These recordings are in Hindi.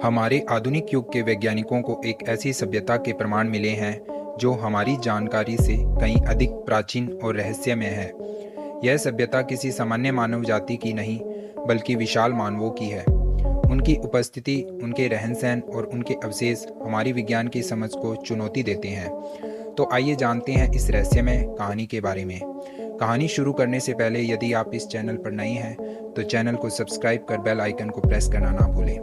हमारे आधुनिक युग के वैज्ञानिकों को एक ऐसी सभ्यता के प्रमाण मिले हैं जो हमारी जानकारी से कहीं अधिक प्राचीन और रहस्यमय है। यह सभ्यता किसी सामान्य मानव जाति की नहीं, बल्कि विशाल मानवों की है। उनकी उपस्थिति, उनके रहन-सहन और उनके अवशेष हमारी विज्ञान की समझ को चुनौती देते हैं। तो आइए जानते हैं इस रहस्यमय कहानी के बारे में। कहानी शुरू करने से पहले यदि आप इस चैनल पर नए हैं, तो चैनल को सब्सक्राइब कर बेल आइकन को प्रेस करना ना भूलें।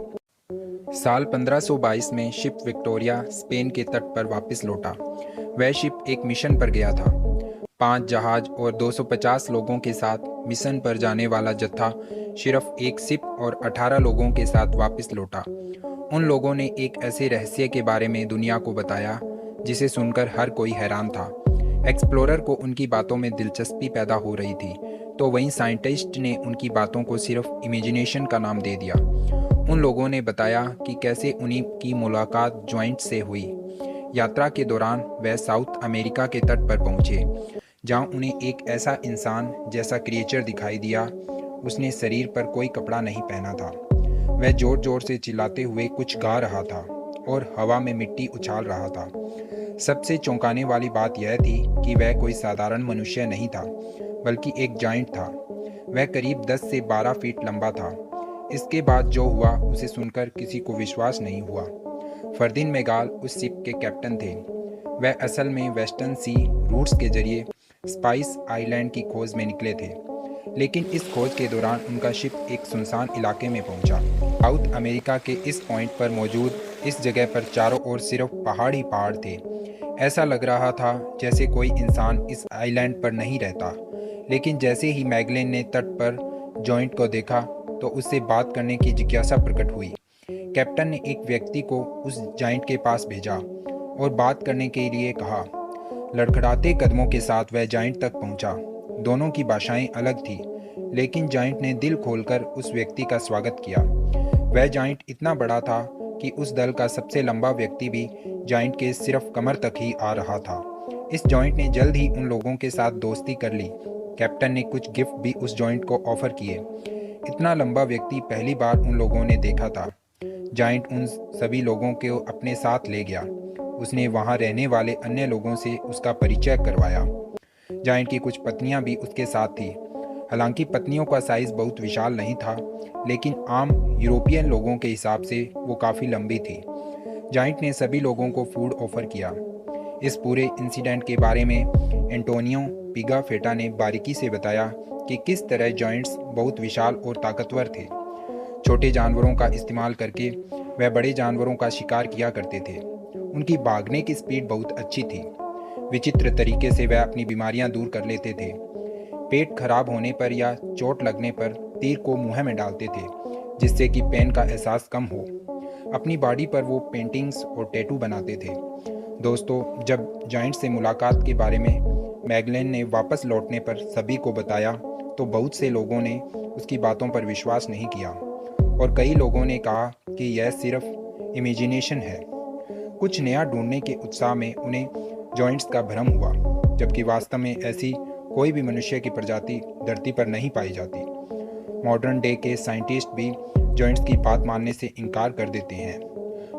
साल 1522 में शिप विक्टोरिया स्पेन के तट पर वापस लौटा। वह शिप एक मिशन पर गया था। 5 जहाज और 250 लोगों के साथ मिशन पर जाने वाला जत्था सिर्फ एक शिप और 18 लोगों के साथ वापस लौटा। उन लोगों ने एक ऐसे रहस्य के बारे में दुनिया को बताया जिसे सुनकर हर कोई हैरान था। एक्सप्लोरर को उनकी बातों में दिलचस्पी पैदा हो रही थी, तो वहीं साइंटिस्ट ने उनकी बातों को सिर्फ इमेजिनेशन का नाम दे दिया। उन लोगों ने बताया कि कैसे उन्हीं की मुलाकात जॉइंट से हुई। यात्रा के दौरान वह साउथ अमेरिका के तट पर पहुंचे, जहां उन्हें एक ऐसा इंसान जैसा क्रिएचर दिखाई दिया। उसने शरीर पर कोई कपड़ा नहीं पहना था। वह जोर जोर से चिल्लाते हुए कुछ गा रहा था और हवा में मिट्टी उछाल रहा था। सबसे चौंकाने वाली बात यह थी कि वह कोई साधारण मनुष्य नहीं था, बल्कि एक जाइंट था। वह करीब 10 से 12 फीट लंबा था। इसके बाद जो हुआ उसे सुनकर किसी को विश्वास नहीं हुआ। फर्दिन मेगाल उस शिप के कैप्टन थे। वह असल में वेस्टर्न सी रूट्स के जरिए स्पाइस आइलैंड की खोज में निकले थे, लेकिन इस खोज के दौरान उनका शिप एक सुनसान इलाके में पहुंचा। साउथ अमेरिका के इस पॉइंट पर मौजूद इस जगह पर चारों ओर सिर्फ पहाड़ ही पहाड़ थे। ऐसा लग रहा था जैसे कोई इंसान इस आइलैंड पर नहीं रहता। लेकिन जैसे ही मैगलेन ने तट पर जॉइंट को देखा, तो उससे बात करने की जिज्ञासा प्रकट हुई। कैप्टन ने एक व्यक्ति को उस जाइंट के पास भेजा और बात करने के लिए कहा। लड़खड़ाते कदमों के साथ वह जाइंट तक पहुंचा। दोनों की भाषाएं अलग थी, लेकिन जाइंट ने दिल खोलकर उस व्यक्ति का स्वागत किया। वह जाइंट इतना बड़ा था कि उस दल का सबसे लंबा व्यक्ति भी जाइंट के सिर्फ कमर तक ही आ रहा था। इस जाइंट ने जल्द ही उन लोगों के साथ दोस्ती कर ली। कैप्टन ने कुछ गिफ्ट भी उस जाइंट को ऑफर किए। इतना लंबा व्यक्ति पहली बार उन लोगों ने देखा था। जाइंट उन सभी लोगों को अपने साथ ले गया। उसने वहां रहने वाले अन्य लोगों से उसका परिचय करवाया। जाइंट की कुछ पत्नियां भी उसके साथ थी। हालांकि पत्नियों का साइज बहुत विशाल नहीं था, लेकिन आम यूरोपियन लोगों के हिसाब से वो काफ़ी लंबी थी। जाइंट ने सभी लोगों को फूड ऑफर किया। इस पूरे इंसिडेंट के बारे में एंटोनियो पिगाफेटा ने बारीकी से बताया कि किस तरह जॉइंट्स बहुत विशाल और ताकतवर थे। छोटे जानवरों का इस्तेमाल करके वह बड़े जानवरों का शिकार किया करते थे। उनकी भागने की स्पीड बहुत अच्छी थी। विचित्र तरीके से वह अपनी बीमारियां दूर कर लेते थे। पेट खराब होने पर या चोट लगने पर तीर को मुंह में डालते थे, जिससे कि पेन का एहसास कम हो। अपनी बॉडी पर वो पेंटिंग्स और टैटू बनाते थे। दोस्तों, जब जाइंट से मुलाकात के बारे में मैगलेन ने वापस लौटने पर सभी को बताया, तो बहुत से लोगों ने उसकी बातों पर विश्वास नहीं किया और कई लोगों ने कहा कि यह सिर्फ इमेजिनेशन है। कुछ नया ढूंढने के उत्साह में उन्हें जॉइंट्स का भ्रम हुआ, जबकि वास्तव में ऐसी कोई भी मनुष्य की प्रजाति धरती पर नहीं पाई जाती। मॉडर्न डे के साइंटिस्ट भी जॉइंट्स की बात मानने से इनकार कर देते हैं।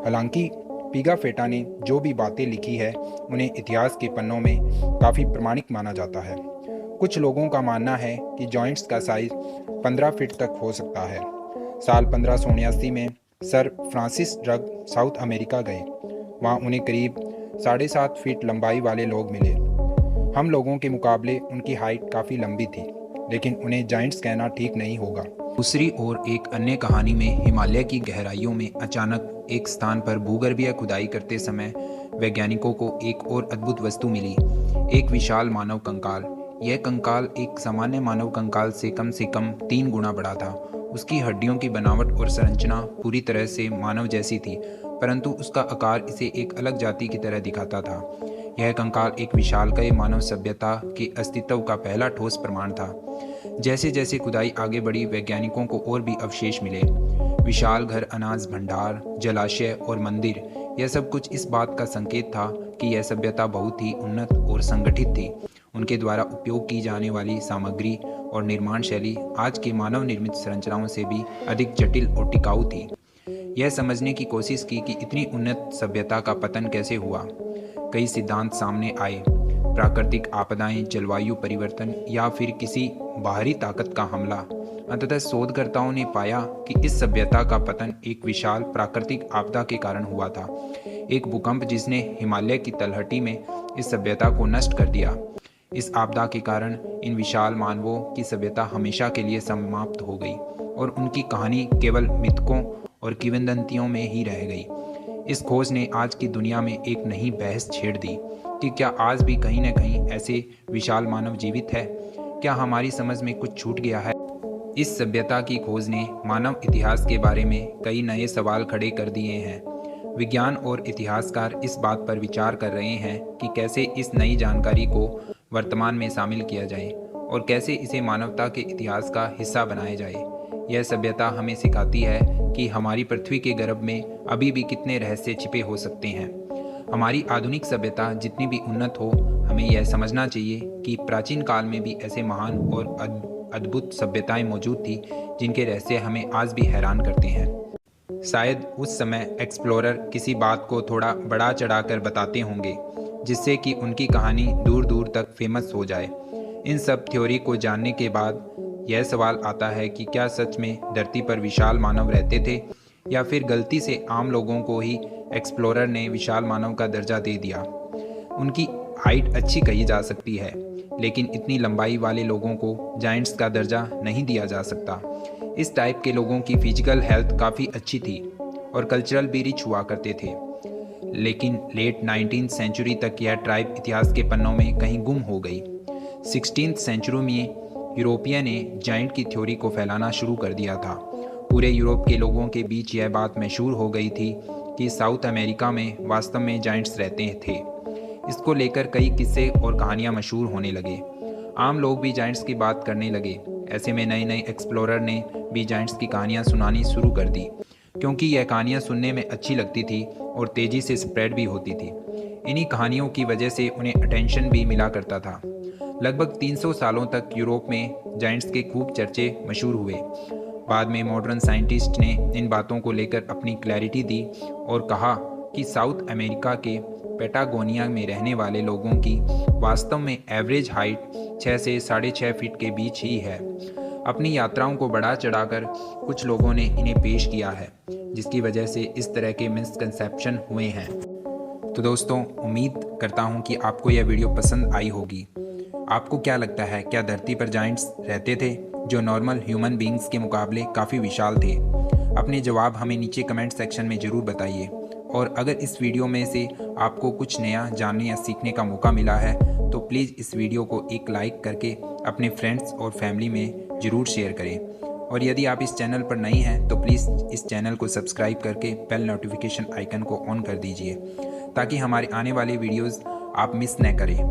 हालांकि पिगाफेटा ने जो भी बातें लिखी है, उन्हें इतिहास के पन्नों में काफ़ी प्रमाणिक माना जाता है। कुछ लोगों का मानना है कि जॉइंट्स का साइज 15 फीट तक हो सकता है। साल 1579 में sir Francis drug south America गए। वहाँ उन्हें करीब 7.5 फीट लंबाई वाले लोग मिले। हम लोगों के मुकाबले उनकी हाइट काफ़ी लंबी थी, लेकिन उन्हें जाइंट्स कहना ठीक नहीं होगा। दूसरी ओर एक अन्य कहानी में हिमालय की गहराइयों में अचानक एक स्थान पर भूगर्भीय खुदाई करते समय वैज्ञानिकों को एक और अद्भुत वस्तु मिली, एक विशाल मानव कंकाल। यह कंकाल एक सामान्य मानव कंकाल से कम 3 गुना बड़ा था। उसकी हड्डियों की बनावट और संरचना पूरी तरह से मानव जैसी थी, परंतु उसका आकार इसे एक अलग जाति की तरह दिखाता था। यह कंकाल एक विशालकाय मानव सभ्यता के अस्तित्व का पहला ठोस प्रमाण था। जैसे जैसे खुदाई आगे बढ़ी, वैज्ञानिकों को और भी अवशेष मिले। विशाल घर, अनाज भंडार, जलाशय और मंदिर, यह सब कुछ इस बात का संकेत था कि यह सभ्यता बहुत ही उन्नत और संगठित थी। उनके द्वारा उपयोग की जाने वाली सामग्री और निर्माण शैली आज के मानव निर्मित संरचनाओं से भी अधिक जटिल और टिकाऊ थी। यह समझने की कोशिश की कि इतनी उन्नत सभ्यता का पतन कैसे हुआ। कई सिद्धांत सामने आए, प्राकृतिक आपदाएं, जलवायु परिवर्तन या फिर किसी बाहरी ताकत का हमला। अंततः शोधकर्ताओं ने पाया कि इस सभ्यता का पतन एक विशाल प्राकृतिक आपदा के कारण हुआ था। एक भूकंप जिसने हिमालय की तलहटी में इस सभ्यता को नष्ट कर दिया। इस आपदा के कारण इन विशाल मानवों की सभ्यता हमेशा के लिए समाप्त हो गई और उनकी कहानी केवल मिथकों और किंवदंतियों में ही रह गई। इस खोज ने आज की दुनिया में एक नई बहस छेड़ दी कि क्या आज भी कहीं न कहीं ऐसे विशाल मानव जीवित है? क्या हमारी समझ में कुछ छूट गया है? इस सभ्यता की खोज ने मानव इतिहास के बारे में कई नए सवाल खड़े कर दिए हैं। विज्ञान और इतिहासकार इस बात पर विचार कर रहे हैं कि कैसे इस नई जानकारी को वर्तमान में शामिल किया जाए और कैसे इसे मानवता के इतिहास का हिस्सा बनाया जाए। यह सभ्यता हमें सिखाती है कि हमारी पृथ्वी के गर्भ में अभी भी कितने रहस्य छिपे हो सकते हैं। हमारी आधुनिक सभ्यता जितनी भी उन्नत हो, हमें यह समझना चाहिए कि प्राचीन काल में भी ऐसे महान और अद्भुत सभ्यताएं मौजूद थी जिनके रहस्य हमें आज भी हैरान करते हैं। शायद उस समय एक्सप्लोरर किसी बात को थोड़ा बढ़ा चढ़ाकर बताते होंगे जिससे कि उनकी कहानी दूर दूर तक फेमस हो जाए। इन सब थ्योरी को जानने के बाद यह सवाल आता है कि क्या सच में धरती पर विशाल मानव रहते थे या फिर गलती से आम लोगों को ही एक्सप्लोरर ने विशाल मानव का दर्जा दे दिया। उनकी हाइट अच्छी कही जा सकती है, लेकिन इतनी लंबाई वाले लोगों को जायंट्स का दर्जा नहीं दिया जा सकता। इस टाइप के लोगों की फिजिकल हेल्थ काफ़ी अच्छी थी और कल्चरल भी रिच हुआ करते थे, लेकिन लेट 19th सेंचुरी तक यह ट्राइब इतिहास के पन्नों में कहीं गुम हो गई। 16th सेंचुरी में यूरोपियन ने जायंट की थ्योरी को फैलाना शुरू कर दिया था। पूरे यूरोप के लोगों के बीच यह बात मशहूर हो गई थी कि साउथ अमेरिका में वास्तव में जायंट्स रहते थे। इसको लेकर कई किस्से और कहानियां मशहूर होने लगे। आम लोग भी जायंट्स की बात करने लगे। ऐसे में नए नए एक्सप्लोरर ने भी जायंट्स की कहानियां सुनानी शुरू कर दी, क्योंकि यह कहानियां सुनने में अच्छी लगती थी और तेज़ी से स्प्रेड भी होती थी। इन्हीं कहानियों की वजह से उन्हें अटेंशन भी मिला करता था। लगभग 300 सालों तक यूरोप में जायंट्स के खूब चर्चे मशहूर हुए। बाद में मॉडर्न साइंटिस्ट ने इन बातों को लेकर अपनी क्लैरिटी दी और कहा कि साउथ अमेरिका के पैटागोनिया में रहने वाले लोगों की वास्तव में एवरेज हाइट 6 से 6.5 फीट के बीच ही है। अपनी यात्राओं को बढ़ा चढ़ाकर कुछ लोगों ने इन्हें पेश किया है, जिसकी वजह से इस तरह के मिसकंसेप्शन हुए हैं। तो दोस्तों, उम्मीद करता हूँ कि आपको यह वीडियो पसंद आई होगी। आपको क्या लगता है, क्या धरती पर जायंट्स रहते थे जो नॉर्मल ह्यूमन बींग्स के मुकाबले काफ़ी विशाल थे? अपने जवाब हमें नीचे कमेंट सेक्शन में ज़रूर बताइए। और अगर इस वीडियो में से आपको कुछ नया जानने या सीखने का मौका मिला है तो प्लीज़ इस वीडियो को एक लाइक करके अपने फ्रेंड्स और फैमिली में ज़रूर शेयर करें। और यदि आप इस चैनल पर नए हैं तो प्लीज़ इस चैनल को सब्सक्राइब करके बेल नोटिफिकेशन आइकन को ऑन कर दीजिए ताकि हमारे आने वाले वीडियोज़ आप मिस न करें।